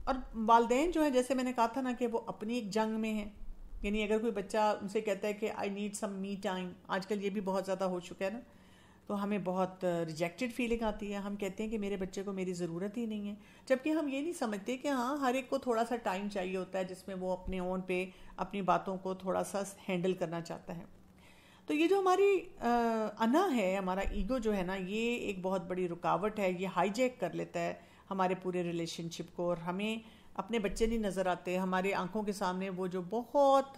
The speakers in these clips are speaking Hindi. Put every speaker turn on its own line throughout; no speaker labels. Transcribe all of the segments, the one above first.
और वालिदैन जो है, जैसे मैंने कहा था ना कि वो अपनी एक जंग में है। यानी अगर कोई बच्चा उनसे कहता है कि I need some me time, आजकल ये भी बहुत ज़्यादा हो चुका है ना, तो हमें बहुत रिजेक्टेड फीलिंग आती है। हम कहते हैं कि मेरे बच्चे को मेरी ज़रूरत ही नहीं है, जबकि हम ये नहीं समझते कि हाँ, हर एक को थोड़ा सा टाइम चाहिए होता है जिसमें वो अपने ओन पे अपनी बातों को थोड़ा सा हैंडल करना चाहता है। तो ये जो हमारी अना है, हमारा ईगो जो है ना, ये एक बहुत बड़ी रुकावट है। ये हाईजैक कर लेता है हमारे पूरे रिलेशनशिप को, और हमें अपने बच्चे नहीं नज़र आते। हमारे आंखों के सामने वो जो बहुत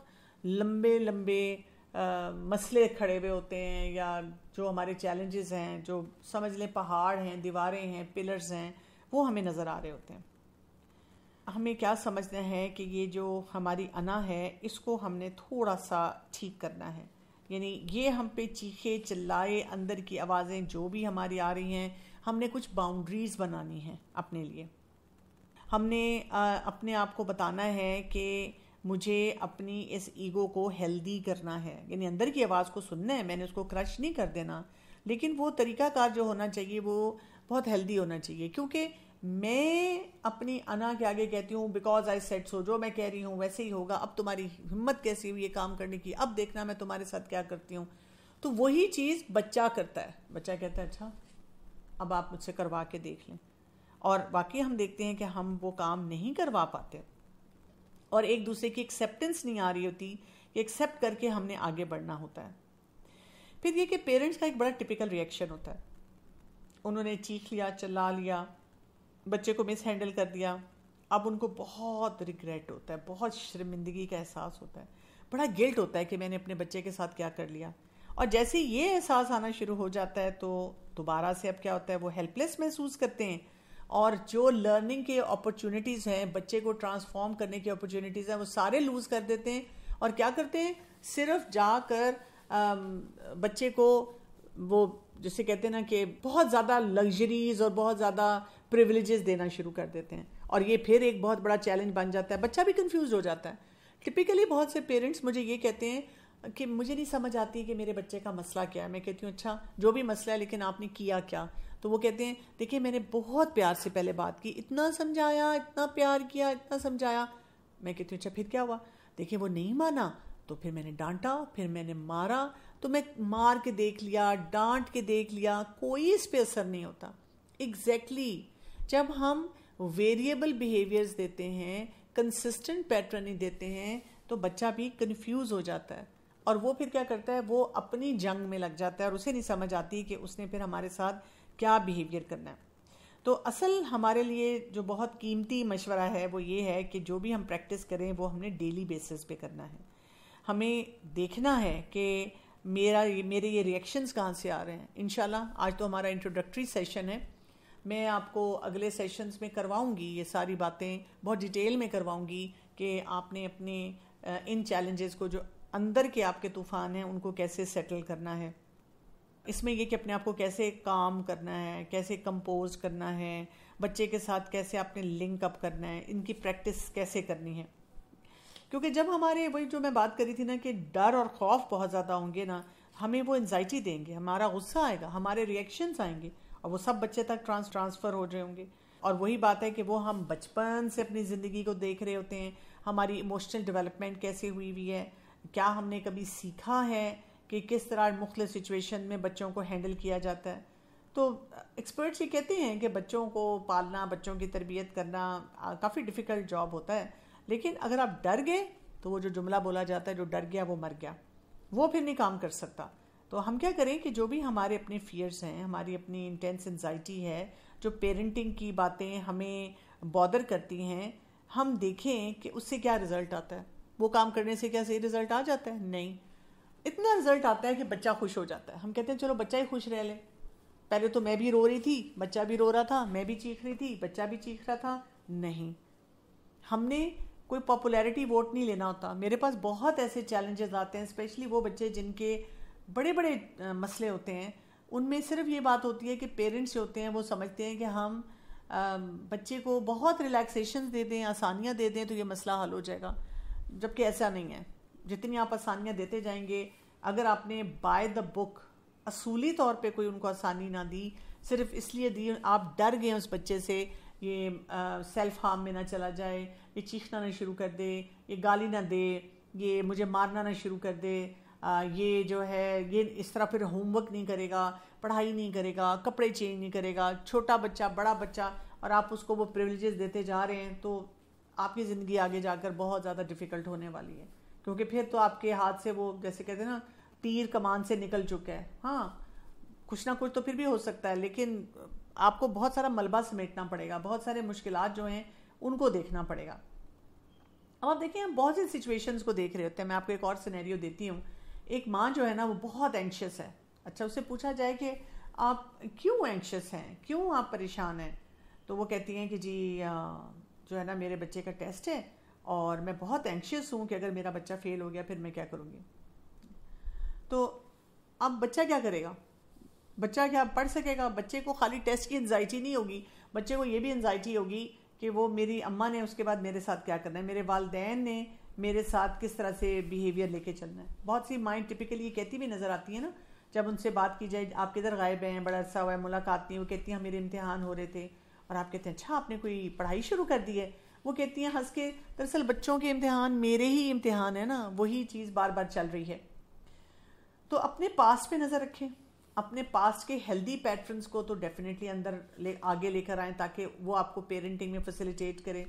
लंबे लंबे मसले खड़े हुए होते हैं, या जो हमारे चैलेंजेस हैं, जो समझ लें पहाड़ हैं, दीवारें हैं, पिलर्स हैं, वो हमें नज़र आ रहे होते हैं। हमें क्या समझना है कि ये जो हमारी अना है, इसको हमने थोड़ा सा ठीक करना है। यानी ये हम पे चीखे चिल्लाए, अंदर की आवाज़ें जो भी हमारी आ रही हैं, हमने कुछ बाउंड्रीज़ बनानी है अपने लिए। हमने अपने आप को बताना है कि मुझे अपनी इस ईगो को हेल्दी करना है। यानी अंदर की आवाज़ को सुनना है, मैंने उसको क्रश नहीं कर देना, लेकिन वो तरीकाकार जो होना चाहिए वो बहुत हेल्दी होना चाहिए। क्योंकि मैं अपनी अना के आगे कहती हूँ बिकॉज आई सेड सो, जो मैं कह रही हूँ वैसे ही होगा, अब तुम्हारी हिम्मत कैसी हुई ये काम करने की, अब देखना मैं तुम्हारे साथ क्या करती हूँ। तो वही चीज़ बच्चा करता है। बच्चा कहता है अच्छा अब आप मुझसे करवा के देख लें, और वाकई हम देखते हैं कि हम वो काम नहीं करवा पाते, और एक दूसरे की एक्सेप्टेंस नहीं आ रही होती कि एक्सेप्ट करके हमने आगे बढ़ना होता है। फिर ये कि पेरेंट्स का एक बड़ा टिपिकल रिएक्शन होता है, उन्होंने चीख लिया, चिल्ला लिया, बच्चे को मिस हैंडल कर दिया, अब उनको बहुत रिग्रेट होता है, बहुत शर्मिंदगी का एहसास होता है, बड़ा गिल्ट होता है कि मैंने अपने बच्चे के साथ क्या कर लिया। और जैसे ये एहसास आना शुरू हो जाता है तो दोबारा से अब क्या होता है, वो हेल्पलेस महसूस करते हैं, और जो लर्निंग के अपॉर्चुनिटीज़ हैं, बच्चे को ट्रांसफॉर्म करने की अपॉर्चुनिटीज़ हैं, वो सारे लूज़ कर देते हैं। और क्या करते हैं, सिर्फ जाकर बच्चे को वो जिसे कहते हैं ना कि बहुत ज़्यादा लग्जरीज और बहुत ज़्यादा प्रिविलेजेस देना शुरू कर देते हैं, और ये फिर एक बहुत बड़ा चैलेंज बन जाता है। बच्चा भी कंफ्यूज हो जाता है। टिपिकली बहुत से पेरेंट्स मुझे ये कहते हैं कि मुझे नहीं समझ आती कि मेरे बच्चे का मसला क्या है। मैं कहती हूँ अच्छा जो भी मसला है, लेकिन आपने किया क्या? तो वो कहते हैं देखिए मैंने बहुत प्यार से पहले बात की, इतना समझाया, इतना प्यार किया, इतना समझाया। मैं कहती हूँ अच्छा फिर क्या हुआ? देखिए वो नहीं माना, तो फिर मैंने डांटा, फिर मैंने मारा, तो मैं मार के देख लिया, डांट के देख लिया, कोई इस पे असर नहीं होता। एग्जैक्टली जब हम वेरिएबल बिहेवियर्स देते हैं, कंसिस्टेंट पैटर्निंग देते हैं, तो बच्चा भी कंफ्यूज हो जाता है, और वो फिर क्या करता है, वो अपनी जंग में लग जाता है, और उसे नहीं समझ आती कि उसने फिर हमारे साथ क्या बिहेवियर करना है। तो असल हमारे लिए जो बहुत कीमती मशवरा है वो ये है कि जो भी हम प्रैक्टिस करें वो हमने डेली बेसिस पे करना है। हमें देखना है कि मेरे ये रिएक्शंस कहाँ से आ रहे हैं। इंशाल्लाह आज तो हमारा इंट्रोडक्टरी सेशन है, मैं आपको अगले सेशंस में करवाऊंगी ये सारी बातें, बहुत डिटेल में करवाऊंगी कि आपने अपने इन चैलेंजेस को, जो अंदर के आपके तूफान हैं, उनको कैसे सेटल करना है। इसमें ये कि अपने आप को कैसे काम करना है, कैसे कंपोज करना है, बच्चे के साथ कैसे आपने लिंक अप करना है, इनकी प्रैक्टिस कैसे करनी है। क्योंकि जब हमारे वही जो मैं बात करी थी ना कि डर और खौफ बहुत ज़्यादा होंगे ना, हमें वो एंजाइटी देंगे, हमारा गुस्सा आएगा, हमारे रिएक्शंस आएंगे, और वो सब बच्चे तक ट्रांसफ़र हो रहे होंगे। और वही बात है कि वो हम बचपन से अपनी ज़िंदगी को देख रहे होते हैं, हमारी इमोशनल डेवलपमेंट कैसे हुई हुई है, क्या हमने कभी सीखा है कि किस तरह मुख्तलिफ सिचुएशन में बच्चों को हैंडल किया जाता है। तो एक्सपर्ट्स ये कहते हैं कि बच्चों को पालना, बच्चों की तरबियत करना काफ़ी डिफ़िकल्ट जॉब होता है, लेकिन अगर आप डर गए तो वो जो जुमला बोला जाता है, जो डर गया वो मर गया, वो फिर नहीं काम कर सकता। तो हम क्या करें कि जो भी हमारे अपने फियर्स हैं, हमारी अपनी इंटेंस एंजाइटी है, जो पेरेंटिंग की बातें हमें बॉदर करती हैं, हम देखें कि उससे क्या रिजल्ट आता है। वो काम करने से क्या सही रिजल्ट आ जाता है? नहीं। इतना रिजल्ट आता है कि बच्चा खुश हो जाता है। हम कहते हैं चलो बच्चा ही खुश रह ले, पहले तो मैं भी रो रही थी, बच्चा भी रो रहा था, मैं भी चीख रही थी, बच्चा भी चीख रहा था। नहीं, हमने कोई पॉपुलैरिटी वोट नहीं लेना होता। मेरे पास बहुत ऐसे चैलेंजेस आते हैं, स्पेशली वो बच्चे जिनके बड़े बड़े मसले होते हैं, उनमें सिर्फ ये बात होती है कि पेरेंट्स जो होते हैं वो समझते हैं कि हम बच्चे को बहुत रिलैक्सेशन दे दें, आसानियाँ दे दें तो ये मसला हल हो जाएगा, जबकि ऐसा नहीं है। जितनी आप आसानियाँ देते जाएंगे, अगर आपने बाय द बुक असूली तौर पे कोई उनको आसानी ना दी, सिर्फ इसलिए दी आप डर गए उस बच्चे से ये सेल्फ हार्म में ना चला जाए, ये चीखना ना शुरू कर दे, ये गाली ना दे, ये मुझे मारना ना शुरू कर दे, ये जो है ये इस तरह फिर होमवर्क नहीं करेगा, पढ़ाई नहीं करेगा, कपड़े चेंज नहीं करेगा, छोटा बच्चा बड़ा बच्चा, और आप उसको वो प्रिविलेजेस देते जा रहे हैं, तो आपकी ज़िंदगी आगे जाकर बहुत ज़्यादा डिफ़िकल्ट होने वाली है। क्योंकि फिर तो आपके हाथ से वो जैसे कहते हैं ना, तीर कमान से निकल चुका है। हाँ, कुछ ना कुछ तो फिर भी हो सकता है, लेकिन आपको बहुत सारा मलबा समेटना पड़ेगा, बहुत सारे मुश्किलात जो हैं उनको देखना पड़ेगा। अब आप देखिए, हम बहुत सी सिचुएशंस को देख रहे होते हैं। मैं आपको एक और सिनेरियो देती हूँ। एक माँ जो है ना, वो बहुत एंक्शस है। अच्छा, उससे पूछा जाए कि आप क्यों एंक्शस हैं, क्यों आप परेशान हैं, तो वो कहती हैं कि जी जो है ना, मेरे बच्चे का टेस्ट है और मैं बहुत एंक्शस हूँ कि अगर मेरा बच्चा फेल हो गया फिर मैं क्या करूँगी। तो अब बच्चा क्या करेगा, बच्चा क्या पढ़ सकेगा? बच्चे को खाली टेस्ट की एंजाइटी नहीं होगी, बच्चे को ये भी एंजाइटी होगी कि वो मेरी अम्मा ने उसके बाद मेरे साथ क्या करना है, मेरे वालिदैन ने मेरे साथ किस तरह से बिहेवियर लेके चलना है। बहुत सी माइंड टिपिकली ये कहती भी नज़र आती है ना, जब उनसे बात की जाए, आप किधर गायब हैं, बड़ा अरसा हुआ है, मुलाकात नहीं। वो कहती हैं मेरे इम्तिहान हो रहे थे, और आप कहते हैं अच्छा आपने कोई पढ़ाई शुरू कर दी है। वो कहती हैं हंस के, दरअसल बच्चों के इम्तिहान मेरे ही इम्तिहान है ना, वही चीज़ बार बार चल रही है। तो अपने पास्ट पे नज़र रखें, अपने पास्ट के हेल्दी पैटर्न्स को तो डेफिनेटली अंदर आगे लेकर आएँ, ताकि वो आपको पेरेंटिंग में फैसिलिटेट करें।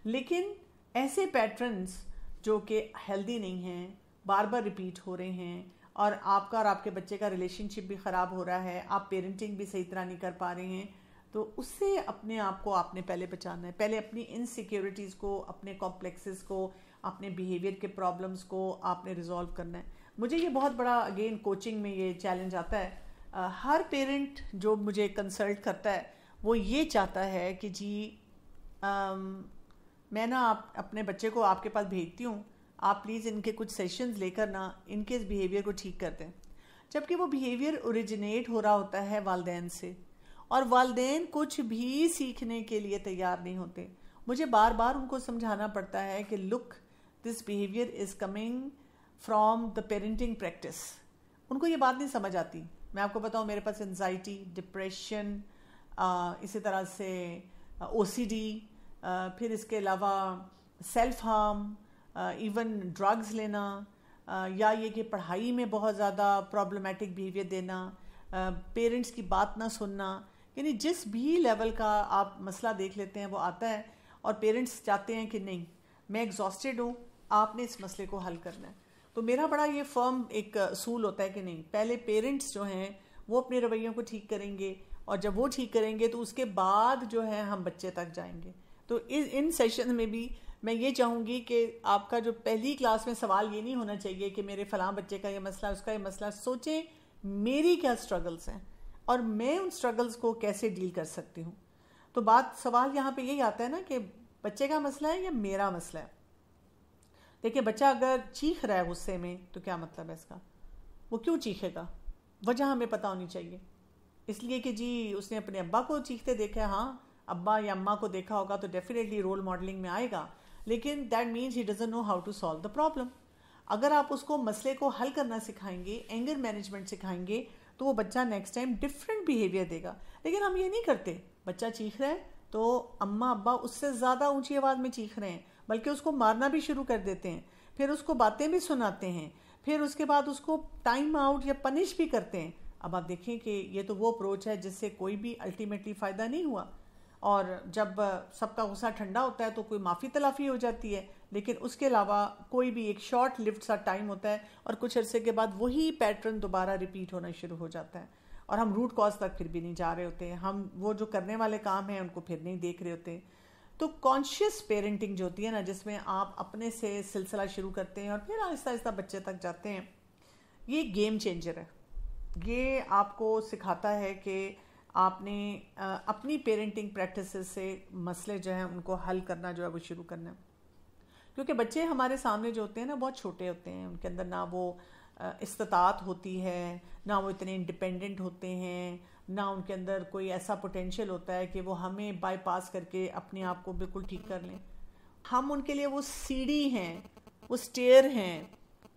लेकिन ऐसे पैटर्न्स जो कि हेल्दी नहीं हैं, बार बार रिपीट हो रहे हैं, और आपका और आपके बच्चे का रिलेशनशिप भी ख़राब हो रहा है, आप पेरेंटिंग भी सही तरह नहीं कर पा रहे हैं, तो उससे अपने आप को आपने पहले बचाना है। पहले अपनी इनसिक्योरिटीज़ को, अपने कॉम्प्लेक्सेस को, अपने बिहेवियर के प्रॉब्लम्स को आपने रिजॉल्व करना है। मुझे ये बहुत बड़ा अगेन कोचिंग में ये चैलेंज आता है। हर पेरेंट जो मुझे कंसल्ट करता है वो ये चाहता है कि जी मैं ना आप अपने बच्चे को आपके पास भेजती हूँ, आप प्लीज़ इनके कुछ सेशंस लेकर ना इनके इस बिहेवियर को ठीक कर दें। जबकि वो बिहेवियर ओरिजिनेट हो रहा होता है वालिदैन से, और वालिदैन कुछ भी सीखने के लिए तैयार नहीं होते। मुझे बार बार उनको समझाना पड़ता है कि look, this behaviour is coming from the parenting practice. उनको ये बात नहीं समझ आती। मैं आपको बताऊँ, मेरे पास एंजाइटी, डिप्रेशन, इसी तरह से ओसीडी, फिर इसके अलावा सेल्फ हार्म, इवन ड्रग्स लेना, या ये कि पढ़ाई में बहुत ज़्यादा प्रॉब्लमेटिक बिहेवियर देना, पेरेंट्स की बात ना सुनना, यानी जिस भी लेवल का आप मसला देख लेते हैं वो आता है। और पेरेंट्स चाहते हैं कि नहीं, मैं एग्जॉस्टेड हूँ, आपने इस मसले को हल करना है। तो मेरा बड़ा ये फर्म एक असूल होता है कि नहीं, पहले पेरेंट्स जो हैं वो अपने रवैयों को ठीक करेंगे, और जब वो ठीक करेंगे तो उसके बाद जो है हम बच्चे तक जाएंगे। तो इन सेशन में भी मैं ये चाहूँगी कि आपका जो पहली क्लास में सवाल ये नहीं होना चाहिए कि मेरे फलां बच्चे का ये मसला, उसका ये मसला। सोचें मेरी क्या स्ट्रगल्स हैं और मैं उन स्ट्रगल्स को कैसे डील कर सकती हूँ। तो सवाल यहाँ पे यही आता है ना कि बच्चे का मसला है या मेरा मसला है। देखिए, बच्चा अगर चीख रहा है गुस्से में तो क्या मतलब है इसका, वो क्यों चीखेगा, वजह हमें पता होनी चाहिए। इसलिए कि जी उसने अपने अब्बा को चीखते देखा, हाँ अब्बा या अम्मा को देखा होगा तो डेफिनेटली रोल मॉडलिंग में आएगा, लेकिन that means he doesn't know how to solve the problem. अगर आप उसको मसले को हल करना सिखाएंगे, एंगर मैनेजमेंट सिखाएंगे, तो वो बच्चा नेक्स्ट टाइम डिफरेंट बिहेवियर देगा। लेकिन हम ये नहीं करते, बच्चा चीख रहा है तो अम्मा अब्बा उससे ज़्यादा ऊंची आवाज़ में चीख रहे हैं, बल्कि उसको मारना भी शुरू कर देते हैं, फिर उसको बातें भी सुनाते हैं, फिर उसके बाद उसको टाइम आउट या पनिश भी करते हैं। अब आप देखें कि ये तो वो अप्रोच है जिससे कोई भी अल्टीमेटली फ़ायदा नहीं हुआ। और जब सबका गुस्सा ठंडा होता है तो कोई माफ़ी तलाफ़ी हो जाती है, लेकिन उसके अलावा कोई भी एक शॉर्ट लिव्ड सा टाइम होता है, और कुछ अरसे के बाद वही पैटर्न दोबारा रिपीट होना शुरू हो जाता है, और हम रूट कॉज तक फिर भी नहीं जा रहे होते, हम वो जो करने वाले काम हैं उनको फिर नहीं देख रहे होते। तो कॉन्शियस पेरेंटिंग जो होती है ना, जिसमें आप अपने से सिलसिला शुरू करते हैं और फिर आहिस्ता आहिस्ता बच्चे तक जाते हैं, ये गेम चेंजर है। ये आपको सिखाता है कि आपने अपनी पेरेंटिंग प्रैक्टिसेस से मसले जो हैं उनको हल करना जो है वो शुरू करना है। क्योंकि बच्चे हमारे सामने जो होते हैं ना, बहुत छोटे होते हैं, उनके अंदर ना वो इस्तात होती है, ना वो इतने इंडिपेंडेंट होते हैं, ना उनके अंदर कोई ऐसा पोटेंशियल होता है कि वो हमें बाईपास करके अपने आप को बिल्कुल ठीक कर लें। हम उनके लिए वो सीढ़ी हैं, वो स्टेयर हैं,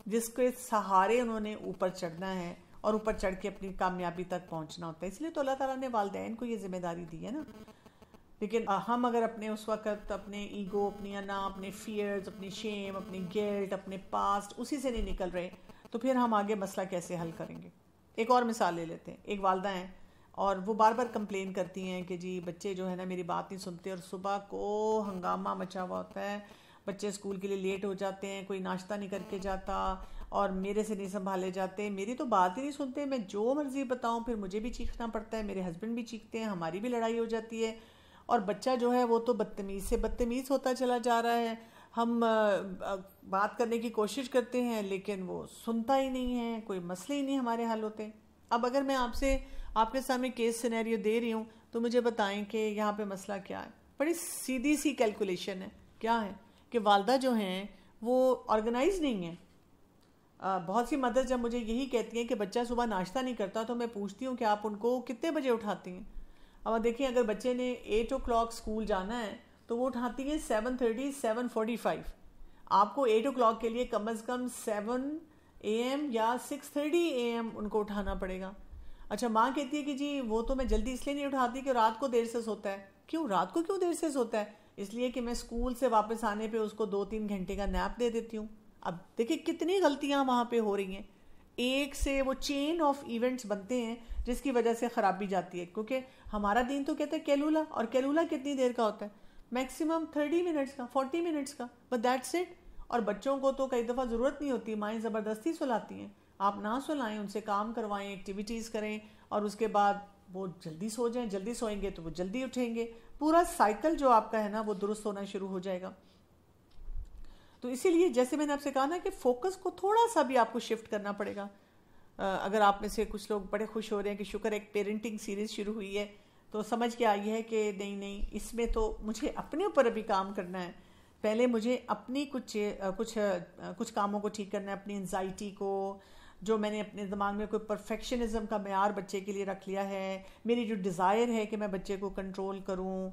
जिसके सहारे उन्होंने ऊपर चढ़ना है और ऊपर चढ़ के अपनी कामयाबी तक पहुंचना होता है। इसलिए तो अल्लाह ताला ने वालिदैन को ये जिम्मेदारी दी है ना। लेकिन हम अगर अपने उस वक्त अपने ईगो, अपनी अना, अपने फियर्स, अपनी शेम, अपनी गिल्ट, अपने पास्ट उसी से नहीं निकल रहे, तो फिर हम आगे मसला कैसे हल करेंगे। एक और मिसाल ले लेते हैं। एक वालदा हैं और वो बार बार कंप्लेन करती हैं कि जी बच्चे जो है ना मेरी बात नहीं सुनते और सुबह को हंगामा मचा हुआ होता है, बच्चे स्कूल के लिए लेट हो जाते हैं, कोई नाश्ता नहीं करके जाता और मेरे से नहीं संभाले जाते, मेरी तो बात ही नहीं सुनते, मैं जो मर्जी बताऊं फिर मुझे भी चीखना पड़ता है, मेरे हस्बैंड भी चीखते हैं, हमारी भी लड़ाई हो जाती है और बच्चा जो है वो तो बदतमीज़ से बदतमीज़ होता चला जा रहा है। हम बात करने की कोशिश करते हैं लेकिन वो सुनता ही नहीं है, कोई मसले ही नहीं हमारे हल होते। अब अगर मैं आपके सामने केस सिनेरियो दे रही हूँ तो मुझे बताएं कि यहाँ पे मसला क्या है। बड़ी सीधी सी कैलकुलेशन है। क्या है कि वालदा जो हैं वो ऑर्गेनाइज नहीं है। बहुत सी मदर जब मुझे यही कहती हैं कि बच्चा सुबह नाश्ता नहीं करता तो मैं पूछती हूँ कि आप उनको कितने बजे उठाती हैं। अब देखिए, अगर बच्चे ने 8 o'clock स्कूल जाना है तो वो उठाती हैं 7:30, 7:45। आपको 8 o'clock के लिए कम से कम 7 AM या 6:30 AM उनको उठाना पड़ेगा। अच्छा, माँ कहती है कि जी वो तो मैं जल्दी इसलिए नहीं उठाती कि रात को देर से सोता है। क्यों रात को क्यों देर से सोता है? इसलिए कि मैं स्कूल से वापस आने पे उसको 2-3 घंटे का नैप दे देती हूँ। अब देखिए कितनी गलतियाँ वहाँ पे हो रही हैं। एक से वो चेन ऑफ इवेंट्स बनते हैं जिसकी वजह से खराबी जाती है। क्योंकि हमारा दिन तो कहता है कैलूला, और कैलूला कितनी देर का होता है? मैक्सिमम 30 मिनट्स का, 40 मिनट्स का, बट दैट्स इट। और बच्चों को तो कई दफ़ा ज़रूरत नहीं होती, माएँ ज़बरदस्ती सुलाती हैं। आप ना सुलाएं, उनसे काम करवाएं, एक्टिविटीज़ करें और उसके बाद वो जल्दी सो जाएं। जल्दी सोएंगे तो वो जल्दी उठेंगे। पूरा साइकिल जो आपका है ना वो दुरुस्त होना शुरू हो जाएगा। तो इसीलिए जैसे मैंने आपसे कहा ना कि फोकस को थोड़ा सा भी आपको शिफ्ट करना पड़ेगा। अगर आप में से कुछ लोग बड़े खुश हो रहे हैं कि शुक्र एक पेरेंटिंग सीरीज़ शुरू हुई है, तो समझ के आई है कि नहीं नहीं, इसमें तो मुझे अपने ऊपर अभी काम करना है। पहले मुझे अपनी कुछ कामों को ठीक करना है, अपनी एंजाइटी को, जो मैंने अपने दिमाग में कोई परफेक्शनिज्म का मेयार बच्चे के लिए रख लिया है, मेरी जो डिज़ायर है कि मैं बच्चे को कंट्रोल करूं,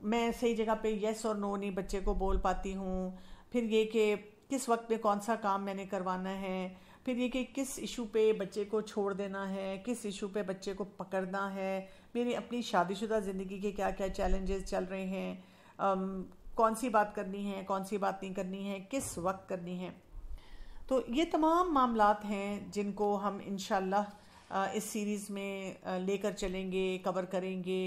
मैं सही जगह पे येस और नो नहीं बच्चे को बोल पाती हूँ। फिर ये कि किस वक्त में कौन सा काम मैंने करवाना है, फिर ये कि किस इशू पे बच्चे को छोड़ देना है, किस इशू पे बच्चे को पकड़ना है, मेरी अपनी शादीशुदा ज़िंदगी के क्या क्या चैलेंजेस चल रहे हैं, कौन सी बात करनी है, कौन सी बात नहीं करनी है, किस वक्त करनी है। तो ये तमाम मामलात हैं जिनको हम इंशाल्लाह इस सीरीज़ में लेकर चलेंगे, कवर करेंगे,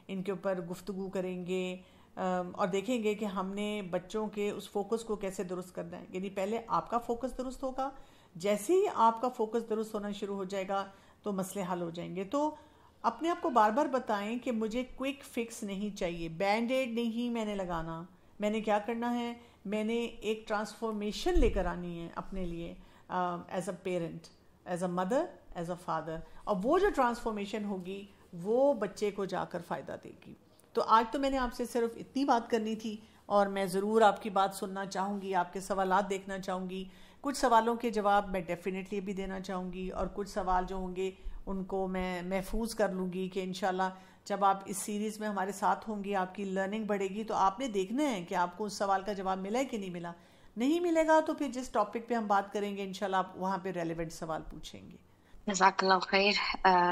इनके ऊपर गुफ्तगू करेंगे और देखेंगे कि हमने बच्चों के उस फोकस को कैसे दुरुस्त करना है। यानी पहले आपका फोकस दुरुस्त होगा, जैसे ही आपका फोकस दुरुस्त होना शुरू हो जाएगा तो मसले हल हो जाएंगे। तो अपने आप को बार बार बताएं कि मुझे क्विक फिक्स नहीं चाहिए, बैंड एड नहीं मैंने लगाना। मैंने क्या करना है, मैंने एक ट्रांसफॉर्मेशन लेकर आनी है अपने लिए as a parent, as a mother, as a father. और वो जो ट्रांसफॉर्मेशन होगी वो बच्चे को जाकर फ़ायदा देगी। तो आज तो मैंने आपसे सिर्फ इतनी बात करनी थी और मैं ज़रूर आपकी बात सुनना चाहूँगी, आपके सवालात देखना चाहूँगी। कुछ सवालों के जवाब मैं डेफिनेटली भी देना चाहूँगी और कुछ सवाल जो होंगे उनको मैं महफूज कर लूँगी कि इंशाल्लाह जब आप इस सीरीज़ में हमारे साथ होंगी आपकी लर्निंग बढ़ेगी। तो आपने देखना है कि आपको उस सवाल का जवाब मिला है कि नहीं मिला। नहीं मिलेगा तो फिर जिस टॉपिक पे हम बात करेंगे इंशाल्लाह आप वहाँ पे रेलिवेंट सवाल पूछेंगे।
जज़ाकल्लाह खैर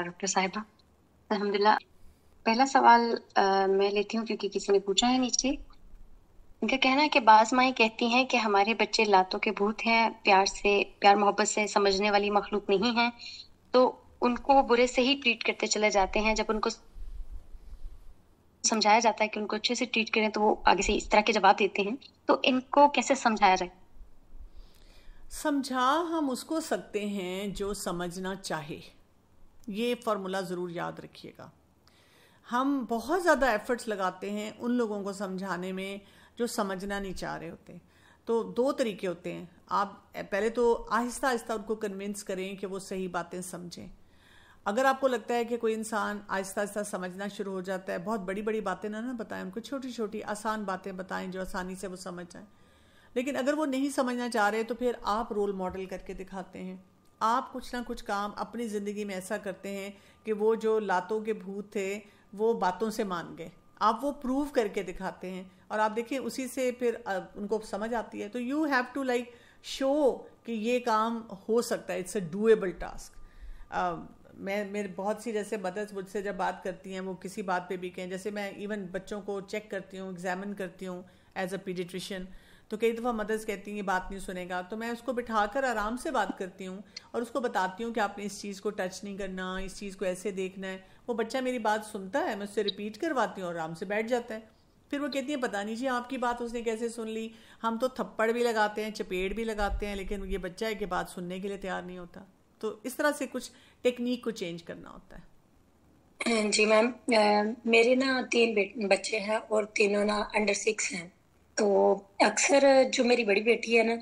डॉक्टर साहिबा। अल्हम्दुलिल्लाह, पहला सवाल मैं लेती हूँ क्योंकि किसी ने पूछा है नीचे। इनका कहना है कि बाज़ माएँ कहती हैं कि हमारे बच्चे लातों के भूत हैं, प्यार मोहब्बत से समझने वाली मखलूक नहीं हैं, तो उनको बुरे से ही ट्रीट करते चले जाते हैं। जब उनको समझाया जाता है कि उनको अच्छे से ट्रीट करें तो वो आगे से इस तरह के जवाब देते हैं। तो इनको कैसे समझाया जाए?
समझा हम उसको सकते हैं जो समझना चाहे। ये फार्मूला ज़रूर याद रखिएगा। हम बहुत ज़्यादा एफर्ट्स लगाते हैं उन लोगों को समझाने में जो समझना नहीं चाह रहे होते। तो दो तरीके होते हैं। आप पहले तो आहिस्ता आहिस्ता उनको कन्विंस करें कि वो सही बातें समझें। अगर आपको लगता है कि कोई इंसान आहिस्ता आहिस्ता समझना शुरू हो जाता है, बहुत बड़ी बड़ी बातें ना बताएं उनको, छोटी छोटी आसान बातें बताएं जो आसानी से वो समझ जाएं। लेकिन अगर वो नहीं समझना चाह रहे तो फिर आप रोल मॉडल करके दिखाते हैं। आप कुछ ना कुछ काम अपनी ज़िंदगी में ऐसा करते हैं कि वो जो लातों के भूत थे वो बातों से मान गए। आप वो प्रूव करके दिखाते हैं और आप देखिए उसी से फिर उनको समझ आती है। तो you have to like show कि ये काम हो सकता है, इट्स अ डूएबल टास्क। मैं मेरे बहुत सी जैसे मदर्स मुझसे जब बात करती हैं, वो किसी बात पे भी कहें, जैसे मैं इवन बच्चों को चेक करती हूँ, एग्जामिन करती हूँ एज अ पीडियाट्रिशियन, तो कई दफ़ा मदर्स कहती हैं ये बात नहीं सुनेगा, तो मैं उसको बिठाकर आराम से बात करती हूँ और उसको बताती हूँ कि आपने इस चीज़ को टच नहीं करना, इस चीज़ को ऐसे देखना है। वो बच्चा मेरी बात सुनता है, मैं उससे रिपीट करवाती हूँ और आराम से बैठ जाता है। फिर वो कहती है पता नहीं जी आपकी बात उसने कैसे सुन ली, हम तो थप्पड़ भी लगाते हैं, चपेट भी लगाते हैं, लेकिन ये बच्चा है कि बात सुनने के लिए तैयार नहीं होता। तो इस तरह से कुछ टेक्निक को चेंज करना होता है।
जी मैम, मेरे ना 3 बच्चे हैं और तीनों ना अंडर 6 हैं। तो अक्सर जो मेरी बड़ी बेटी है ना,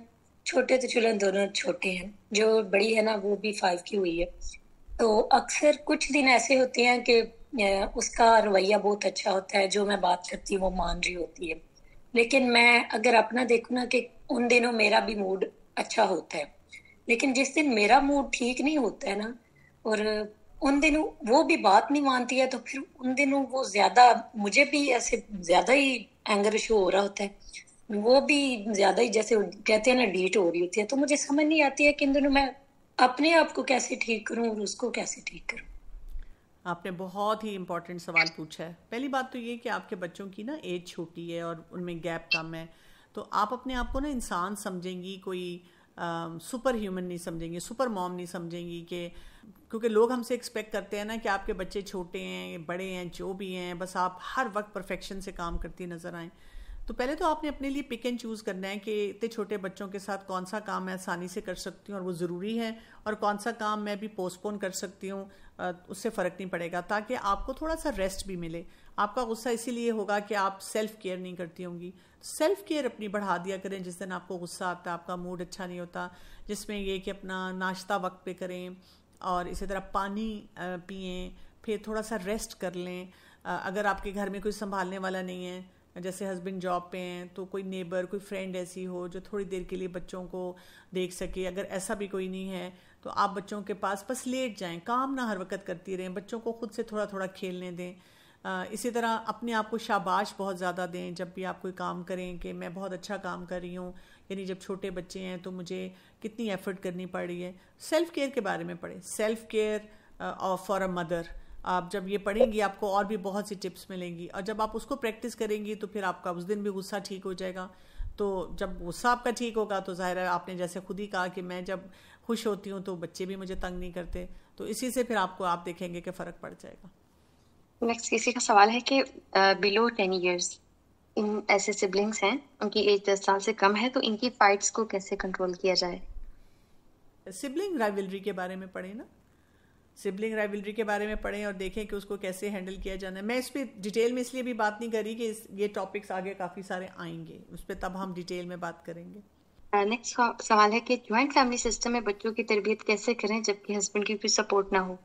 छोटे तो चलो दोनों छोटे हैं, जो बड़ी है ना वो भी 5 की हुई है। तो अक्सर कुछ दिन ऐसे होते हैं कि उसका रवैया बहुत अच्छा होता है, जो मैं बात करती हूँ वो मान रही होती है। लेकिन मैं अगर अपना देखूँ ना कि उन दिनों मेरा भी मूड अच्छा होता है, लेकिन जिस दिन मेरा मूड ठीक नहीं होता है ना, और उन दिनों वो भी बात नहीं मानती है, तो फिर उन दिनों वो ज्यादा, मुझे भी ऐसे ज्यादा ही एंगर शो हो रहा होता है, वो भी ज्यादा ही जैसे कहते हैं ना डीट हो रही होती है। तो मुझे समझ नहीं आती है कि इन दिनों मैं अपने आप को कैसे ठीक करूं और उसको कैसे ठीक करूं।
आपने बहुत ही इम्पोर्टेंट सवाल पूछा है। पहली बात तो ये कि आपके बच्चों की ना एज छोटी है और उनमें गैप कम है, तो आप अपने आप को ना इंसान समझेंगी, कोई सुपर ह्यूमन नहीं समझेंगी, सुपर मॉम नहीं समझेंगी कि, क्योंकि लोग हमसे एक्सपेक्ट करते हैं ना कि आपके बच्चे छोटे हैं, बड़े हैं, जो भी हैं, बस आप हर वक्त परफेक्शन से काम करती नज़र आएँ। तो पहले तो आपने अपने लिए पिक एंड चूज़ करना है कि इतने छोटे बच्चों के साथ कौन सा काम मैं आसानी से कर सकती हूँ और वो ज़रूरी है, और कौन सा काम मैं भी पोस्टपोन कर सकती हूँ, उससे फ़र्क नहीं पड़ेगा, ताकि आपको थोड़ा सा रेस्ट भी मिले। आपका गुस्सा इसीलिए होगा कि आप सेल्फ केयर नहीं करती होंगी। सेल्फ केयर अपनी बढ़ा दिया करें। जिस दिन आपको गुस्सा आता है, आपका मूड अच्छा नहीं होता, जिसमें ये कि अपना नाश्ता वक्त पे करें और इसी तरह पानी पिएं, फिर थोड़ा सा रेस्ट कर लें। अगर आपके घर में कोई संभालने वाला नहीं है, जैसे हस्बैंड जॉब पे हैं, तो कोई नेबर, कोई फ्रेंड ऐसी हो जो थोड़ी देर के लिए बच्चों को देख सके। अगर ऐसा भी कोई नहीं है तो आप बच्चों के पास बस लेट जाएं, काम ना हर वक्त करती रहें, बच्चों को खुद से थोड़ा थोड़ा खेलने दें। इसी तरह अपने आप को शाबाश बहुत ज़्यादा दें जब भी आप कोई काम करें कि मैं बहुत अच्छा काम कर रही हूँ, यानी जब छोटे बच्चे हैं तो मुझे कितनी एफर्ट करनी पड़ रही है। सेल्फ केयर के बारे में पढ़ें, self care for a mother. आप जब ये पढ़ेंगी आपको और भी बहुत सी टिप्स मिलेंगी, और जब आप उसको प्रैक्टिस करेंगी तो फिर आपका उस दिन भी गुस्सा ठीक हो जाएगा। तो जब गुस्सा आपका ठीक होगा तो जाहिर है, आपने जैसे खुद ही कहा कि मैं जब खुश होती हूँ तो बच्चे भी मुझे तंग नहीं करते, तो इसी से फिर आपको आप देखेंगे कि फ़र्क पड़ जाएगा।
नेक्स्ट किसी का सवाल है कि बिलो 10 इयर्स इन ऐसे सिबलिंग्स हैं, उनकी एज 10 साल से कम है, तो इनकी फाइट्स को कैसे कंट्रोल किया जाए?
सिबलिंग राइवलरी के बारे में पढ़ें ना, सिबलिंग राइवलरी के बारे में पढ़ें और देखें कि उसको कैसे हैंडल किया जाना है। मैं इस पर डिटेल में इसलिए भी बात नहीं करी कि ये टॉपिक्स आगे काफ़ी सारे आएंगे, उस पर तब हम डिटेल में बात करेंगे।
नेक्स्ट सवाल है कि ज्वाइंट फैमिली सिस्टम में बच्चों की तरबियत कैसे करें जबकि हस्बैंड की कोई सपोर्ट ना हो?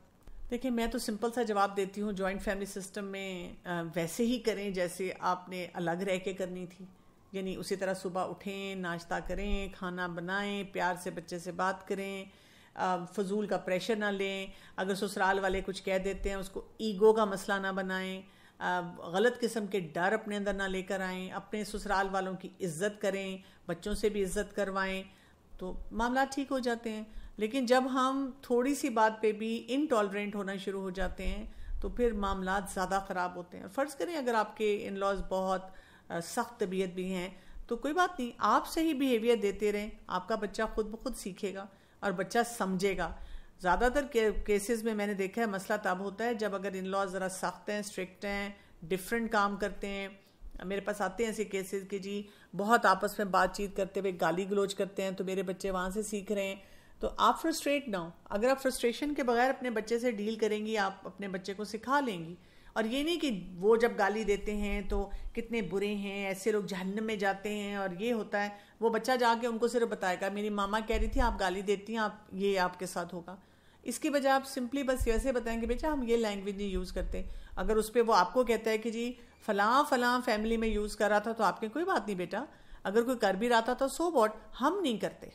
देखिए, मैं तो सिंपल सा जवाब देती हूँ, जॉइंट फैमिली सिस्टम में वैसे ही करें जैसे आपने अलग रह के करनी थी। यानी उसी तरह सुबह उठें, नाश्ता करें, खाना बनाएं, प्यार से बच्चे से बात करें, फजूल का प्रेशर ना लें। अगर ससुराल वाले कुछ कह देते हैं उसको ईगो का मसला ना बनाएं, गलत किस्म के डर अपने अंदर ना लेकर आएं, अपने ससुराल वालों की इज्जत करें, बच्चों से भी इज्जत करवाएं, तो मामला ठीक हो जाते हैं। लेकिन जब हम थोड़ी सी बात पे भी इनटॉलरेंट होना शुरू हो जाते हैं तो फिर मामला ज़्यादा ख़राब होते हैं। फ़र्ज़ करें अगर आपके इन लॉज बहुत सख्त तबीयत भी हैं तो कोई बात नहीं, आप सही बिहेवियर देते रहें, आपका बच्चा खुद ब खुद सीखेगा और बच्चा समझेगा। ज़्यादातर केसेस में मैंने देखा है मसला तब होता है जब अगर इन लॉज ज़रा सख्त हैं, स्ट्रिक्ट हैं, डिफरेंट काम करते हैं। मेरे पास आते हैं ऐसे केसेस कि जी बहुत आपस में बातचीत करते हुए गाली गलौज करते हैं, तो मेरे बच्चे वहाँ से सीख रहे हैं। तो आप फ्रस्ट्रेट ना हो। अगर आप फ्रस्ट्रेशन के बगैर अपने बच्चे से डील करेंगी, आप अपने बच्चे को सिखा लेंगी। और ये नहीं कि वो जब गाली देते हैं तो कितने बुरे हैं, ऐसे लोग जहन्नम में जाते हैं और ये होता है, वो बच्चा जाके उनको सिर्फ बताएगा मेरी मामा कह रही थी आप गाली देती हैं, आप ये आपके साथ होगा। इसकी वजह आप सिंपली बस वैसे बताएंगे बेटा हम ये लैंग्वेज नहीं यूज़ करते। अगर उस पर वो आपको कहता है कि जी फलां फलां फैमिली में यूज़ कर रहा था, तो आपके कोई बात नहीं बेटा, अगर कोई कर भी रहा था तो सो वॉट, हम नहीं करते।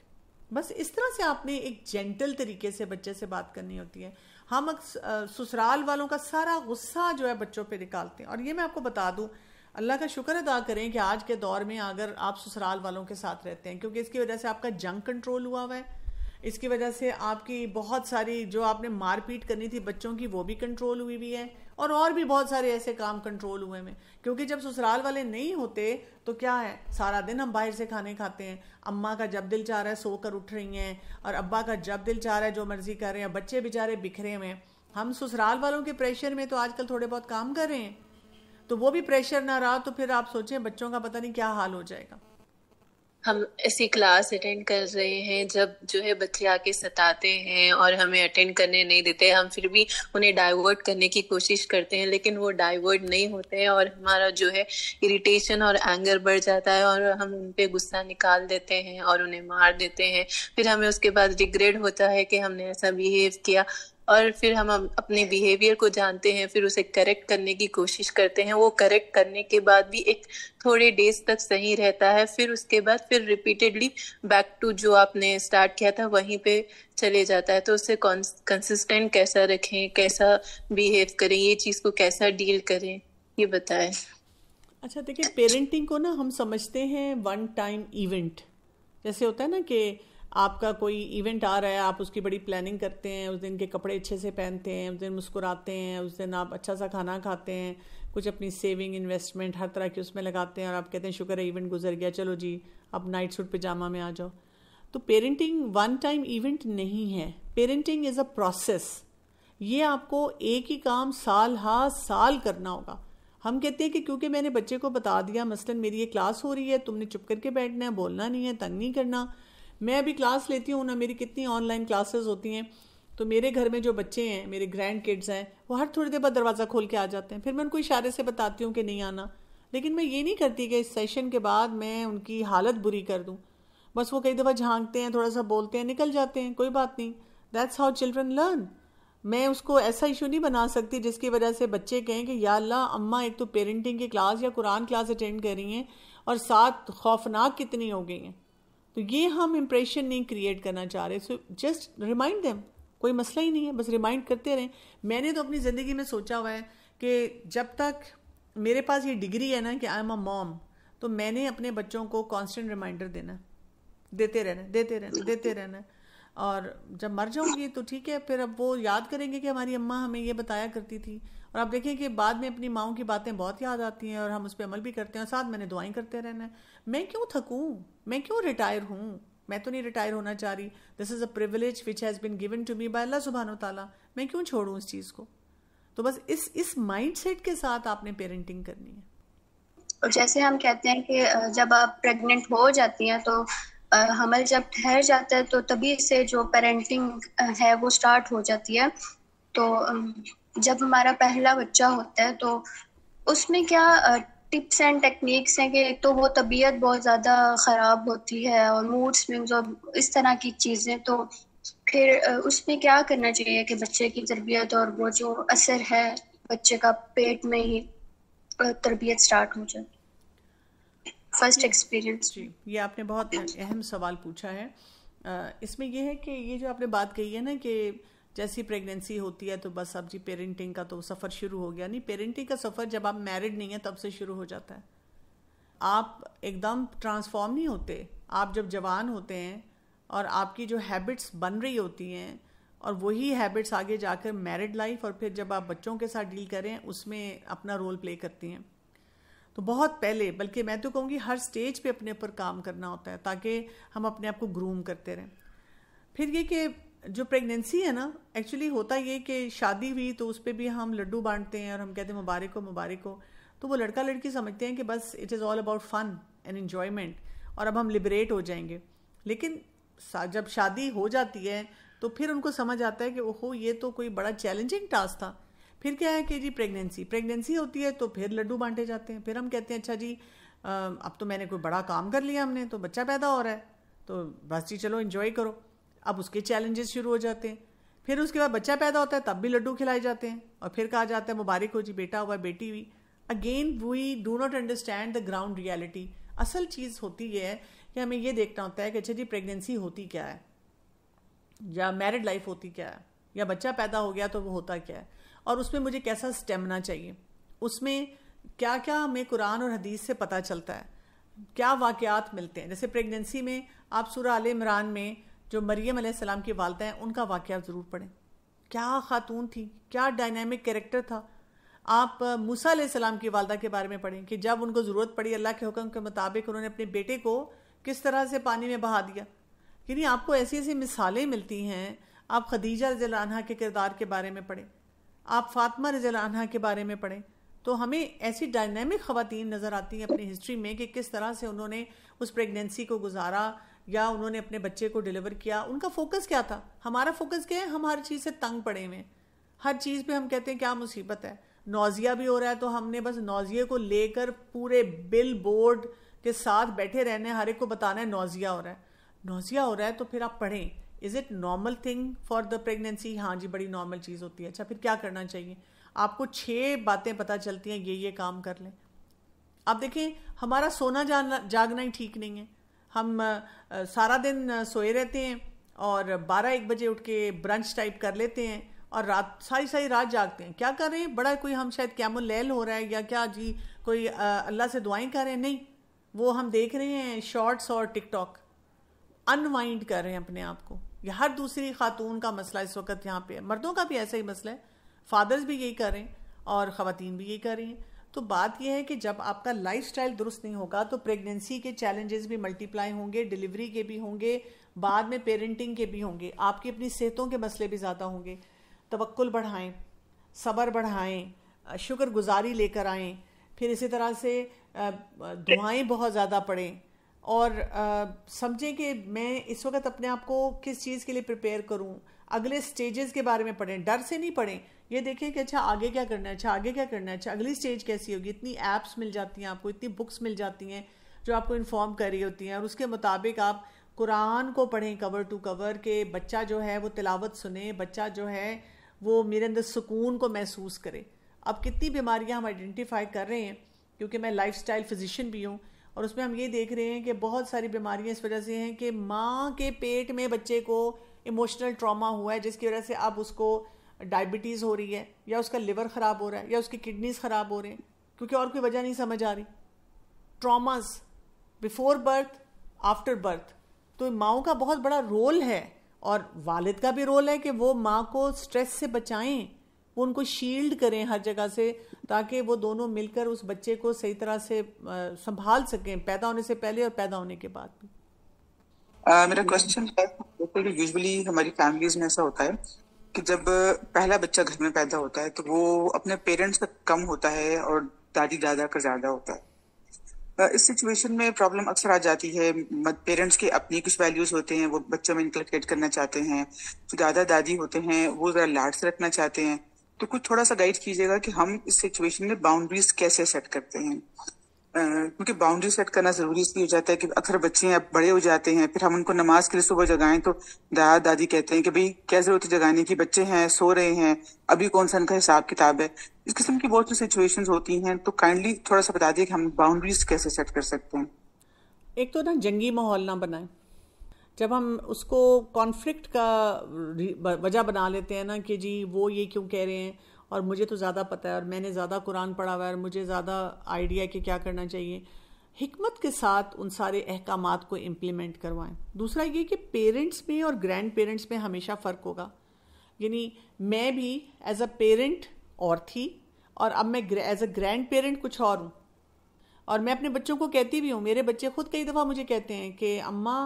बस इस तरह से आपने एक जेंटल तरीके से बच्चे से बात करनी होती है। हम ससुराल वालों का सारा गुस्सा जो है बच्चों पे निकालते हैं। और ये मैं आपको बता दूं, अल्लाह का शुक्र अदा करें कि आज के दौर में अगर आप ससुराल वालों के साथ रहते हैं, क्योंकि इसकी वजह से आपका जंग कंट्रोल हुआ है। इसकी वजह से आपकी बहुत सारी जो आपने मारपीट करनी थी बच्चों की वो भी कंट्रोल हुई भी है, और भी बहुत सारे ऐसे काम कंट्रोल हुए हैं। क्योंकि जब ससुराल वाले नहीं होते तो क्या है, सारा दिन हम बाहर से खाने खाते हैं, अम्मा का जब दिल चाह रहा है सोकर उठ रही हैं, और अब्बा का जब दिल चाह रहा है जो मर्जी कर रहे हैं, बच्चे बेचारे बिखरे हुए हैं। हम ससुराल वालों के प्रेशर में तो आजकल थोड़े बहुत काम कर रहे हैं, तो वो भी प्रेशर ना रहा तो फिर आप सोचें बच्चों का पता नहीं क्या हाल हो जाएगा।
हम ऐसी क्लास अटेंड कर रहे हैं जब जो है बच्चे आके सताते हैं और हमें अटेंड करने नहीं देते, हम फिर भी उन्हें डाइवर्ट करने की कोशिश करते हैं, लेकिन वो डाइवर्ट नहीं होते हैं और हमारा जो है इरिटेशन और एंगर बढ़ जाता है और हम उन पे गुस्सा निकाल देते हैं और उन्हें मार देते हैं। फिर हमें उसके बाद रिग्रेट होता है कि हमने ऐसा बिहेव किया, और फिर हम अपने बिहेवियर को जानते हैं, फिर उसे करेक्ट करने की कोशिश करते हैं। वो करेक्ट करने के बाद भी एक थोड़े डेज तक सही रहता है, फिर उसके बाद फिर रिपीटेडली बैक टू जो आपने स्टार्ट किया था वहीं पे चले जाता है। तो उससे कंसिस्टेंट कैसा रखें, कैसा बिहेव करें, ये चीज को कैसा डील करें, ये बताएं।
अच्छा देखिए, पेरेंटिंग को ना हम समझते हैं वन टाइम इवेंट। जैसे होता है ना कि आपका कोई इवेंट आ रहा है, आप उसकी बड़ी प्लानिंग करते हैं, उस दिन के कपड़े अच्छे से पहनते हैं, उस दिन मुस्कुराते हैं, उस दिन आप अच्छा सा खाना खाते हैं, कुछ अपनी सेविंग इन्वेस्टमेंट हर तरह की उसमें लगाते हैं, और आप कहते हैं शुक्र है इवेंट गुजर गया, चलो जी अब नाइट सूट पिजामा में आ जाओ। तो पेरेंटिंग वन टाइम इवेंट नहीं है, पेरेंटिंग इज़ अ प्रोसेस। ये आपको एक ही काम साल हाँ साल करना होगा। हम कहते हैं कि क्योंकि मैंने बच्चे को बता दिया, मसलन मेरी ये क्लास हो रही है, तुमने चुप करके बैठना है, बोलना नहीं है, तंग नहीं करना। मैं अभी क्लास लेती हूँ ना, मेरी कितनी ऑनलाइन क्लासेस होती हैं, तो मेरे घर में जो बच्चे हैं, मेरे ग्रैंड किड्स हैं, वो हर थोड़ी देर बाद दरवाज़ा खोल के आ जाते हैं। फिर मैं उनको इशारे से बताती हूँ कि नहीं आना, लेकिन मैं ये नहीं करती कि इस सेशन के बाद मैं उनकी हालत बुरी कर दूँ। बस वो कई दफ़ा झांकते हैं, थोड़ा सा बोलते हैं, निकल जाते हैं, कोई बात नहीं। That's how children learn. मैं उसको ऐसा इशू नहीं बना सकती जिसकी वजह से बच्चे कहें कि या अल्लाह अम्मा एक तो पेरेंटिंग की क्लास या कुरान क्लास अटेंड कर रही हैं और साथ खौफनाक कितनी हो गई हैं। तो ये हम इम्प्रेशन नहीं क्रिएट करना चाह रहे। सो जस्ट रिमाइंड देम, कोई मसला ही नहीं है, बस रिमाइंड करते रहें। मैंने तो अपनी ज़िंदगी में सोचा हुआ है कि जब तक मेरे पास ये डिग्री है ना कि आई एम अ मॉम, तो मैंने अपने बच्चों को कांस्टेंट रिमाइंडर देना, देते रहना। और जब मर जाऊंगी तो ठीक है, फिर अब वो याद करेंगे कि हमारी अम्मा हमें ये बताया करती थी। और आप देखें कि बाद में अपनी माँओं की बातें बहुत याद आती हैं और हम उस पर अमल भी करते हैं, और साथ मैंने दुआएं करते रहना है। मैं क्यों थकूं, मैं क्यों रिटायर हूँ, मैं तो नहीं रिटायर होना चाह रही। This is a privilege which has been given to me by Allah सुब्हानो ताला। मैं क्यों छोड़ूं इस चीज़ को। तो बस इस माइंडसेट के साथ आपने पेरेंटिंग करनी है।
और जैसे हम कहते हैं कि जब आप प्रेग्नेंट हो जाती हैं तो हमल जब ठहर जाता है तो तभी से जो पेरेंटिंग है वो स्टार्ट हो जाती है। तो जब हमारा पहला बच्चा होता है तो उसमें क्या टिप्स एंड टेक्निक्स हैं कि एक तो वो तबीयत बहुत ज़्यादा ख़राब होती है और मूड स्विंग्स और इस तरह की चीज़ें, तो फिर उसमें क्या करना चाहिए कि बच्चे की तरबियत और वो जो असर है बच्चे का पेट में ही तरबियत स्टार्ट हो जाए। फर्स्ट एक्सपीरियंस
जी, ये आपने बहुत अहम सवाल पूछा है। इसमें यह है कि ये जो आपने बात कही है ना कि जैसी प्रेगनेंसी होती है तो बस अब जी पेरेंटिंग का तो सफ़र शुरू हो गया। नहीं, पेरेंटिंग का सफ़र जब आप मैरिड नहीं है तब से शुरू हो जाता है। आप एकदम ट्रांसफॉर्म नहीं होते। आप जब जवान होते हैं और आपकी जो हैबिट्स बन रही होती हैं और वही हैबिट्स आगे जाकर मैरिड लाइफ और फिर जब आप बच्चों के साथ डील करें उसमें अपना रोल प्ले करती हैं। तो बहुत पहले, बल्कि मैं तो कहूँगी हर स्टेज पे अपने ऊपर काम करना होता है ताकि हम अपने आप को ग्रूम करते रहें। फिर ये कि जो प्रेगनेंसी है ना, एक्चुअली होता ये कि शादी हुई तो उस पर भी हम लड्डू बांटते हैं और हम कहते हैं मुबारक हो मुबारक हो। तो वो लड़का लड़की समझते हैं कि बस it is all about fun and enjoyment और अब हम लिबरेट हो जाएंगे। लेकिन जब शादी हो जाती है तो फिर उनको समझ आता है कि ओहो ये तो कोई बड़ा चैलेंजिंग टास्क था। फिर क्या है कि जी प्रेगनेंसी होती है तो फिर लड्डू बांटे जाते हैं। फिर हम कहते हैं अच्छा जी अब तो मैंने कोई बड़ा काम कर लिया, हमने तो बच्चा पैदा हो रहा है तो बस जी चलो एंजॉय करो। अब उसके चैलेंजेस शुरू हो जाते हैं। फिर उसके बाद बच्चा पैदा होता है तब भी लड्डू खिलाए जाते हैं और फिर कहा जाता है मुबारक हो जी बेटा हुआ बेटी हुई। Again we do not understand the ground reality. असल चीज़ होती है कि हमें ये देखना होता है कि अच्छा जी प्रेगनेंसी होती क्या है, या मैरिड लाइफ होती क्या है, या बच्चा पैदा हो गया तो वो होता क्या है और उसमें मुझे कैसा स्टेमिना चाहिए, उसमें क्या क्या हमें कुरान और हदीस से पता चलता है, क्या वाक़यात मिलते हैं। जैसे प्रेगनेंसी में आप सूरह आले इमरान में जो मरियम अलैहिस्सलाम की वालिदा हैं उनका वाक़या ज़रूर पढ़ें। क्या खातून थी, क्या डायनामिक कैरेक्टर था। आप मूसा अलैहिस्सलाम की वालिदा के बारे में पढ़ें कि जब उनको ज़रूरत पड़ी अल्लाह के हुक्म के मुताबिक उन्होंने अपने बेटे को किस तरह से पानी में बहा दिया। यानी आपको ऐसी ऐसी मिसालें मिलती हैं। आप खदीजा रज़ियल्लाहु अन्हा के किरदार के बारे में पढ़ें, आप फातिमा रज़ियल्लाहु अन्हा के बारे में पढ़ें, तो हमें ऐसी डायनामिक ख़वातीन नज़र आती हैं अपनी हिस्ट्री में कि किस तरह से उन्होंने उस प्रेगनेंसी को गुजारा या उन्होंने अपने बच्चे को डिलीवर किया। उनका फोकस क्या था? हमारा फोकस क्या है? हम हर चीज़ से तंग पड़े हुए हैं, हर चीज़ पे हम कहते हैं क्या मुसीबत है। नौजिया भी हो रहा है तो हमने बस नौजिया को लेकर पूरे बिल बोर्ड के साथ बैठे रहने, हर एक को बताना है नौजिया हो रहा है, नौजिया हो रहा है। तो फिर आप पढ़ें, is it normal thing for the pregnancy? हाँ जी, बड़ी नॉर्मल चीज़ होती है। अच्छा, फिर क्या करना चाहिए? आपको 6 बातें पता चलती हैं, ये काम कर लें। आप देखें, हमारा सोना जागना ही ठीक नहीं है। हम सारा दिन सोए रहते हैं और 12-1 बजे उठ के ब्रंच टाइप कर लेते हैं और रात सारी रात जागते हैं। क्या कर रहे हैं? बड़ा कोई हम शायद क़यामुल लैल हो रहा है या क्या जी, कोई अल्लाह से दुआएं कर रहे हैं? नहीं, वो हम देख रहे हैं शॉर्ट्स और टिकटॉक, अनवाइंड कर रहे हैं अपने आप को। यह हर दूसरी खातून का मसला इस वक्त यहाँ पे है। मर्दों का भी ऐसा ही मसला है, फादर्स भी यही कर रहे हैं और ख़वातीन भी यही कर रही हैं। तो बात यह है कि जब आपका लाइफस्टाइल दुरुस्त नहीं होगा तो प्रेगनेंसी के चैलेंजेस भी मल्टीप्लाई होंगे, डिलीवरी के भी होंगे, बाद में पेरेंटिंग के भी होंगे, आपकी अपनी सेहतों के मसले भी ज़्यादा होंगे। तवक्कुल बढ़ाएं, सब्र बढ़ाएं, शुक्रगुजारी लेकर आएं, फिर इसी तरह से दुआएं बहुत ज़्यादा पढ़ें और समझें कि मैं इस वक्त अपने आप को किस चीज़ के लिए प्रिपेयर करूं। अगले स्टेजेस के बारे में पढ़ें, डर से नहीं पढ़ें। ये देखें कि अच्छा आगे क्या करना है, अच्छा आगे क्या करना है, अच्छा अगली स्टेज कैसी होगी। इतनी ऐप्स मिल जाती हैं आपको, इतनी बुक्स मिल जाती हैं जो आपको इन्फॉर्म कर रही होती हैं और उसके मुताबिक आप कुरान को पढ़ें कवर टू कवर के बच्चा जो है वो तिलावत सुने, बच्चा जो है वो मेरे अंदर सुकून को महसूस करे। अब कितनी बीमारियां हम आइडेंटिफाई कर रहे हैं, क्योंकि मैं लाइफस्टाइल फिजिशियन भी हूँ और उसमें हम ये देख रहे हैं कि बहुत सारी बीमारियां इस वजह से हैं कि माँ के पेट में बच्चे को इमोशनल ट्रॉमा हुआ है, जिसकी वजह से अब उसको डायबिटीज़ हो रही है या उसका लिवर ख़राब हो रहा है या उसकी किडनीज ख़राब हो रहे हैं, क्योंकि और कोई वजह नहीं समझ आ रही। Traumas before birth, after birth. तो माँओं का बहुत बड़ा रोल है और वालिद का भी रोल है कि वो माँ को स्ट्रेस से बचाएं, वो उनको शील्ड करें हर जगह से, ताकि वो दोनों मिलकर उस बच्चे को सही तरह से संभाल सकें, पैदा होने से पहले और पैदा होने के बाद भी।
मेरा क्वेश्चन है, यूजुअली हमारी फैमिलीज में ऐसा होता है कि जब पहला बच्चा घर में पैदा होता है तो वो अपने पेरेंट्स का कम होता है और दादी दादा का ज्यादा होता है। इस सिचुएशन में प्रॉब्लम अक्सर आ जाती है। पेरेंट्स के अपनी कुछ वैल्यूज होते हैं, वो बच्चों में इनकलकेट करना चाहते हैं। जो दादा दादी होते हैं वो जरा लाड से रखना चाहते हैं। तो कुछ थोड़ा सा गाइड कीजिएगा कि हम इस सिचुएशन में बाउंड्रीज कैसे सेट करते हैं, क्योंकि बाउंड्री सेट करना जरूरी इसलिए हो जाता है कि अक्सर बच्चे अब बड़े हो जाते हैं, फिर हम उनको नमाज के लिए सुबह जगाएं तो दादा दादी कहते हैं कि भाई क्या जरूरत है जगाने की, बच्चे हैं सो रहे हैं, अभी कौन सा इनका हिसाब किताब है। इस किस्म की बहुत सी सिचुएशंस होती हैं, तो काइंडली थोड़ा सा बता दिए कि हम बाउंड्रीज कैसे सेट कर सकते हैं।
एक तो ना जंगी माहौल ना बनाएं। जब हम उसको कॉन्फ्लिक्ट का वजह बना लेते हैं ना कि जी वो ये क्यों कह रहे हैं और मुझे तो ज़्यादा पता है और मैंने ज़्यादा कुरान पढ़ा हुआ है और मुझे ज़्यादा आइडिया है कि क्या करना चाहिए, हिकमत के साथ उन सारे अहकामात को इम्प्लीमेंट करवाएं। दूसरा ये कि पेरेंट्स में और ग्रैंड पेरेंट्स में हमेशा फ़र्क होगा। यानी मैं भी एज अ पेरेंट और थी और अब मैं एज अ ग्रैंड पेरेंट कुछ और हूँ। और मैं अपने बच्चों को कहती भी हूँ, मेरे बच्चे खुद कई दफ़ा मुझे कहते हैं कि अम्मा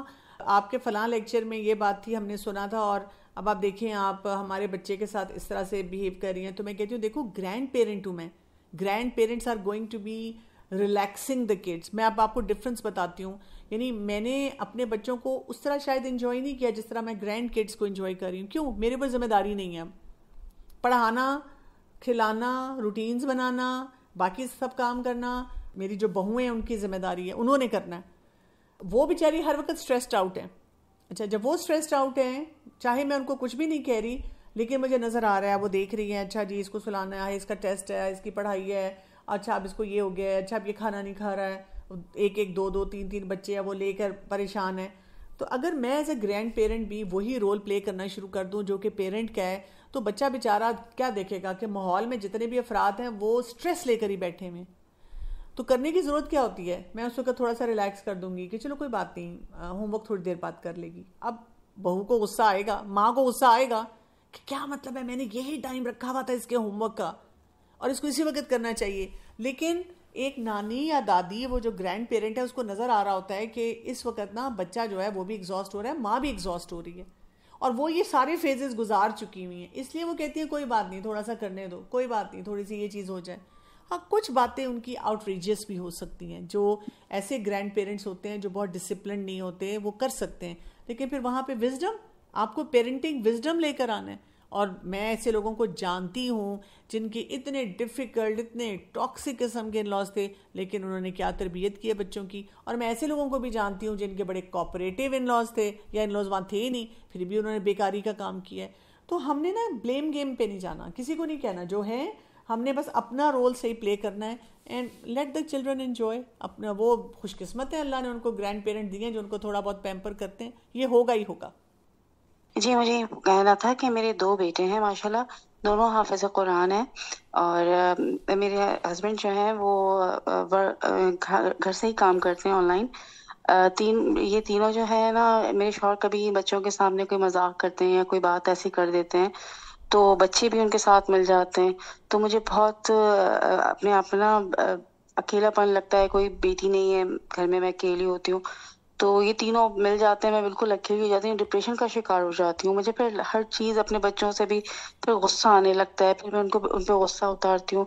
आपके फ़लाँ लेक्चर में ये बात थी, हमने सुना था और अब आप देखें आप हमारे बच्चे के साथ इस तरह से बिहेव कर रही हैं। तो मैं कहती हूँ देखो ग्रैंड पेरेंट हूँ मैं, grandparents are going to be relaxing the kids. मैं अब आपको डिफरेंस बताती हूँ। यानी मैंने अपने बच्चों को उस तरह शायद इन्जॉय नहीं किया जिस तरह मैं ग्रैंड किड्स को इन्जॉय कर रही हूँ। क्यों? मेरे पर जिम्मेदारी नहीं है। अब पढ़ाना, खिलाना, रूटीन्स बनाना, बाकी सब काम करना मेरी जो बहुएं हैं उनकी जिम्मेदारी है, उन्होंने करना है। वो बेचारी हर वक्त स्ट्रेस्ड आउट है। अच्छा, जब वो स्ट्रेस्ड आउट हैं, चाहे मैं उनको कुछ भी नहीं कह रही, लेकिन मुझे नज़र आ रहा है वो देख रही है, अच्छा जी इसको सुलाना है, इसका टेस्ट है, इसकी पढ़ाई है, अच्छा अब इसको ये हो गया है, अच्छा अब ये खाना नहीं खा रहा है, एक एक दो दो तीन तीन बच्चे हैं वो लेकर परेशान है। तो अगर मैं एज ए ग्रैंड पेरेंट भी वही रोल प्ले करना शुरू कर दूं जो कि पेरेंट का है, तो बच्चा बेचारा क्या देखेगा कि माहौल में जितने भी अफराद हैं वो स्ट्रेस लेकर ही बैठे हुए। तो करने की ज़रूरत क्या होती है? मैं उस वक्त थोड़ा सा रिलैक्स कर दूंगी कि चलो कोई बात नहीं, होमवर्क थोड़ी देर बाद कर लेगी। अब बहू को गुस्सा आएगा, माँ को गुस्सा आएगा कि क्या मतलब है, मैंने यही टाइम रखा हुआ था इसके होमवर्क का और इसको इसी वक्त करना चाहिए। लेकिन एक नानी या दादी, वो जो ग्रैंड पेरेंट है, उसको नजर आ रहा होता है कि इस वक्त ना बच्चा जो है वो भी एग्जॉस्ट हो रहा है, माँ भी एग्जॉस्ट हो रही है, और वो ये सारे फेजेस गुजार चुकी हुई हैं, इसलिए वो कहती है कोई बात नहीं, थोड़ा सा करने दो, कोई बात नहीं, थोड़ी सी ये चीज़ हो जाए। हाँ, कुछ बातें उनकी आउटरीजियस भी हो सकती हैं, जो ऐसे ग्रैंड पेरेंट्स होते हैं जो बहुत डिसिप्लिन नहीं होते, वो कर सकते हैं, लेकिन फिर वहाँ पे विजडम, आपको पेरेंटिंग विजडम लेकर आना है। और मैं ऐसे लोगों को जानती हूँ जिनके इतने डिफ़िकल्ट, इतने टॉक्सिक किस्म के इन-लॉज थे, लेकिन उन्होंने क्या तरबियत की है बच्चों की। और मैं ऐसे लोगों को भी जानती हूँ जिनके बड़े कोऑपरेटिव इन-लॉज थे, या इन-लॉज वहाँ थे ही नहीं, फिर भी उन्होंने बेकारी का काम किया है। तो हमने ना ब्लेम गेम पे नहीं जाना, किसी को नहीं कहना, जो है हमने बस अपना रोल सही प्ले करना है and let the children enjoy अपना। वो खुशकिस्मत है, अल्लाह ने उनको ग्रैंड पेरेंट दिए हैं जो उनको थोड़ा बहुत पैम्पर करते हैं, ये होगा ही होगा।
जी, मुझे कहना था कि मेरे 2 बेटे हैं माशाल्लाह, दोनों हाफ़िज़ कुरान हैं, और मेरे हस्बैंड जो हैं वो घर से ही काम करते हैं ऑनलाइन। ये तीनों जो है ना, मेरे शौहर कभी बच्चों के सामने कोई मजाक करते हैं या कोई बात ऐसी कर देते हैं तो बच्चे भी उनके साथ मिल जाते हैं, तो मुझे बहुत अपने आप में ना अकेलापन लगता है, कोई बेटी नहीं है घर में, मैं अकेली होती हूँ। तो ये तीनों मिल जाते हैं, मैं बिल्कुल अकेली हो जाती हूँ, डिप्रेशन का शिकार हो जाती हूँ। मुझे फिर हर चीज़ अपने बच्चों से भी फिर गुस्सा आने लगता है, फिर मैं उन पे गुस्सा उतारती हूँ,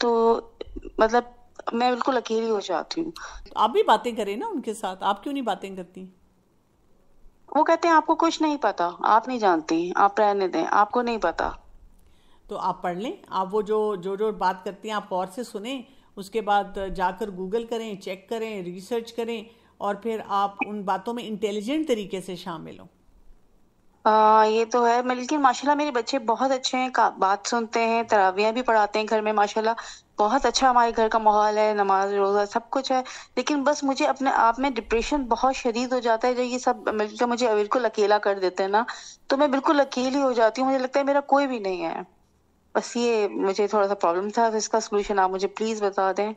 तो मतलब मैं बिल्कुल अकेली हो जाती हूँ।
आप भी बातें करें ना उनके साथ, आप क्यों नहीं बातें करती?
वो कहते हैं आपको कुछ नहीं पता, आप नहीं जानती, आप रहने दें, आपको नहीं पता।
तो आप पढ़ लें, आप वो जो बात करती हैं आप गौर से सुने, उसके बाद जाकर गूगल करें, चेक करें, रिसर्च करें, और फिर आप उन बातों में इंटेलिजेंट तरीके से शामिल हो।
ये तो है, लेकिन माशाल्लाह मेरे बच्चे बहुत अच्छे हैं, बात सुनते हैं, तरावियां भी पढ़ाते हैं घर में माशाल्लाह, बहुत अच्छा हमारे घर का माहौल है, नमाज रोजा सब कुछ है। लेकिन बस मुझे अपने आप में डिप्रेशन बहुत शदीद हो जाता है, जब ये सब मिलकर मुझे बिल्कुल अकेला कर देते हैं ना, तो मैं बिल्कुल अकेली हो जाती हूँ, मुझे लगता है मेरा कोई भी नहीं है। बस ये मुझे थोड़ा सा प्रॉब्लम था, तो इसका सोल्यूशन आप मुझे प्लीज बता दें।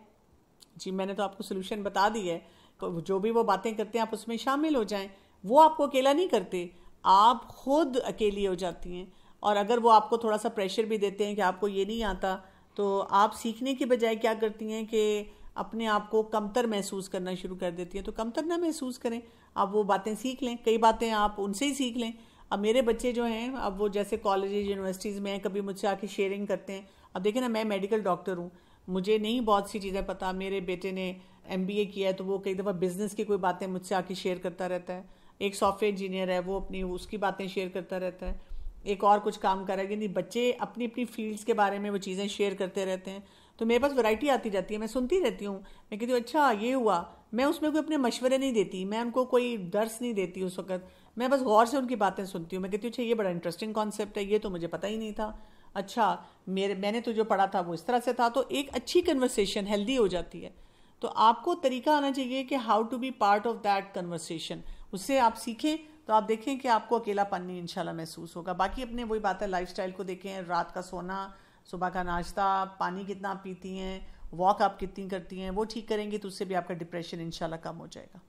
जी, मैंने तो आपको सोल्यूशन बता दी है, तो जो भी वो बातें करते हैं आप उसमें शामिल हो जाएं। वो आपको अकेला नहीं करते, आप खुद अकेली हो जाती हैं। और अगर वो आपको थोड़ा सा प्रेशर भी देते हैं कि आपको ये नहीं आता, तो आप सीखने की बजाय क्या करती हैं कि अपने आप को कमतर महसूस करना शुरू कर देती हैं। तो कमतर ना महसूस करें, आप वो बातें सीख लें, कई बातें आप उनसे ही सीख लें। अब मेरे बच्चे जो हैं, अब वो जैसे कॉलेजेस यूनिवर्सिटीज़ में कभी मुझसे आके शेयरिंग करते हैं। अब देखें ना, मैं मेडिकल डॉक्टर हूँ, मुझे नहीं बहुत सी चीज़ें पता। मेरे बेटे ने MBA किया है, तो वो कई दफ़ा बिजनेस की कोई बातें मुझसे आके शेयर करता रहता है। एक सॉफ्टवेयर इंजीनियर है, वो अपनी उसकी बातें शेयर करता रहता है। एक और कुछ काम कर रहा है, यानी बच्चे अपनी अपनी फील्ड्स के बारे में वो चीज़ें शेयर करते रहते हैं। तो मेरे पास वैरायटी आती जाती है, मैं सुनती रहती हूँ। मैं कहती हूँ अच्छा ये हुआ, मैं उसमें कोई अपने मशवरे नहीं देती, मैं उनको कोई दर्स नहीं देती उस वक्त, मैं बस गौर से उनकी बातें सुनती हूँ। मैं कहती हूँ अच्छा ये बड़ा इंटरेस्टिंग कॉन्सेप्ट है, ये तो मुझे पता ही नहीं था, अच्छा मैंने तो जो पढ़ा था वो इस तरह से था। तो एक अच्छी कन्वर्सेशन हेल्दी हो जाती है। तो आपको तरीका आना चाहिए कि how to be part of that conversation, उससे आप सीखें, तो आप देखें कि आपको अकेलापन नहीं इंशाल्लाह महसूस होगा। बाकी अपने वही बात है, लाइफस्टाइल को देखें, रात का सोना, सुबह का नाश्ता, पानी कितना पीती हैं, वॉक आप कितनी करती हैं, वो ठीक करेंगी तो उससे भी आपका डिप्रेशन इंशाल्लाह कम हो जाएगा।